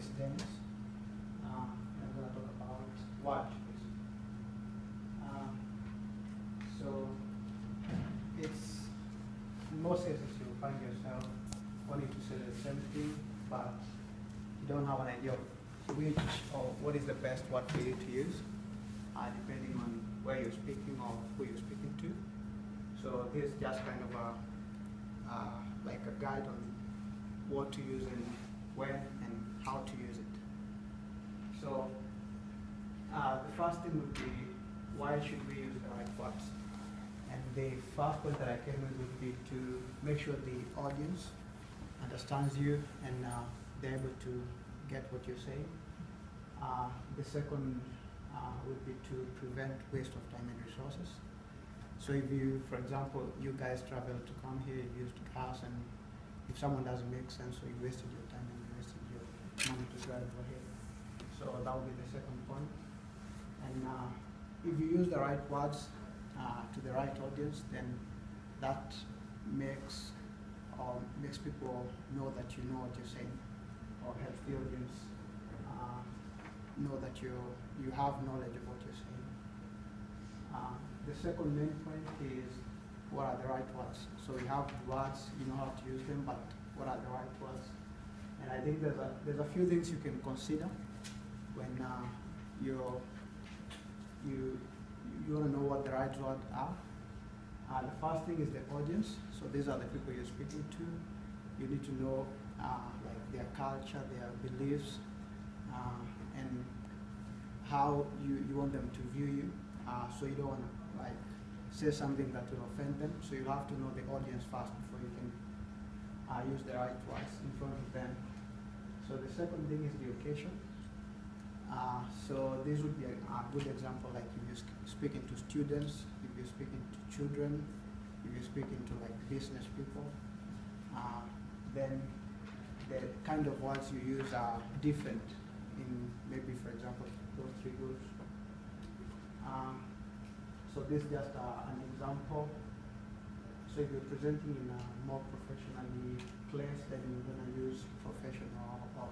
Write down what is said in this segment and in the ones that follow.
is Dennis. I'm going to talk about watch. So it's in most cases you'll find yourself wanting to say the same thing, but you don't have an idea of which or what is the best word for you to use, depending on where you're speaking or who you're speaking to. So this is just kind of a like a guide on what to use and when and how to use it. So the first thing would be, why should we use the right words? And the first point that I came with would be to make sure the audience understands you and they're able to get what you're saying. The second would be to prevent waste of time and resources. So if you, for example, you guys travel to come here, you used cars, and if someone doesn't make sense, so you wasted your time and you wasted your money to drive over here. So that would be the second point. And if you use the right words to the right audience, then that makes people know that you know what you're saying, or helps the audience know that you have knowledge of what you're saying. The second main point is, what are the right words? So you have words, you know how to use them, but what are the right words? And I think there's a few things you can consider when you want to know what the right words are. The first thing is the audience. So these are the people you're speaking to. You need to know like their culture, their beliefs, and how you want them to view you. So you don't want to like say something that will offend them. So you have to know the audience first before you can use the right words in front of them. So the second thing is the occasion. So this would be a good example, like if you're speaking to students, if you're speaking to children, if you're speaking to like business people, then the kind of words you use are different in maybe, for example, those three groups. So this is just an example. So if you're presenting in a more professionally place, then you're going to use professional or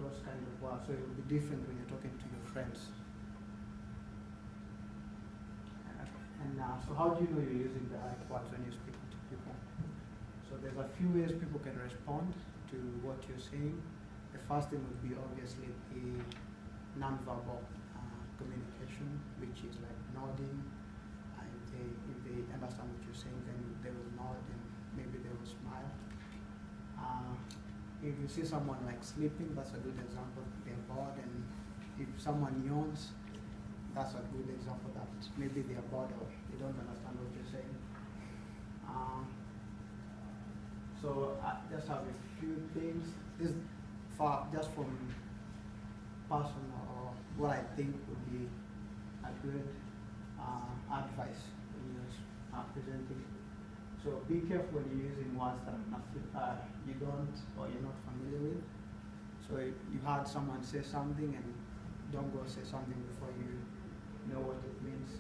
those kind of words. So it will be different when you're talking to your friends. And so how do you know you're using the right words when you're speaking to people? So there's a few ways people can respond to what you're saying. The first thing would be obviously the non-verbal communication, which is like nodding. If they understand what you're saying, then they will nod and maybe they will smile. If you see someone like sleeping, that's a good example. They're bored, and if someone yawns, that's a good example that maybe they're bored or they don't understand what you're saying. So I just have a few things. This just from personal or what I think would be a good advice when you're presenting. So be careful when you're using words that you don't or you're not familiar with. So if you heard someone say something, and don't go say something before you know what it means.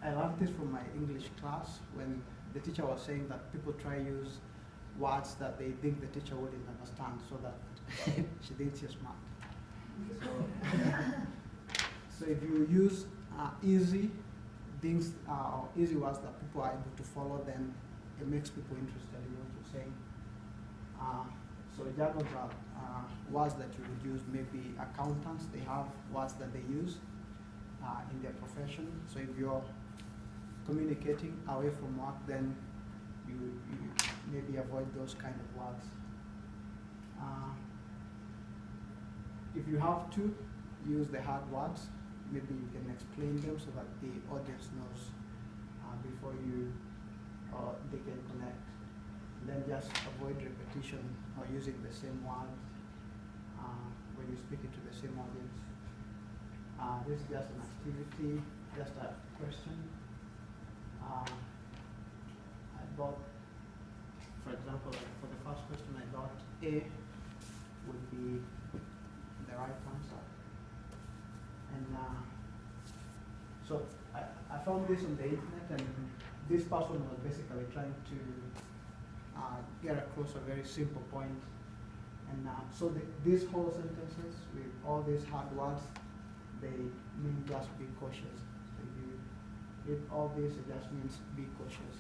I learned this from my English class when the teacher was saying that people try to use words that they think the teacher wouldn't understand, so that she thinks you're smart. So if you use easy things or easy words that people are able to follow, then it makes people interested in what you're saying. So jargons are words that you would use. Maybe accountants, they have words that they use in their profession. So if you're communicating away from work, then you maybe avoid those kind of words. If you have to use the hard words, maybe you can explain them so that the audience knows before they can connect. Then just avoid repetition or using the same words when you're speaking to the same audience. This is just an activity, just a question. I got, for example, like for the first question, I got A would be the right answer. And so I found this on the internet, and this person was basically trying to get across a very simple point. And so these whole sentences with all these hard words, they mean just be cautious. So if you read all this, it just means be cautious.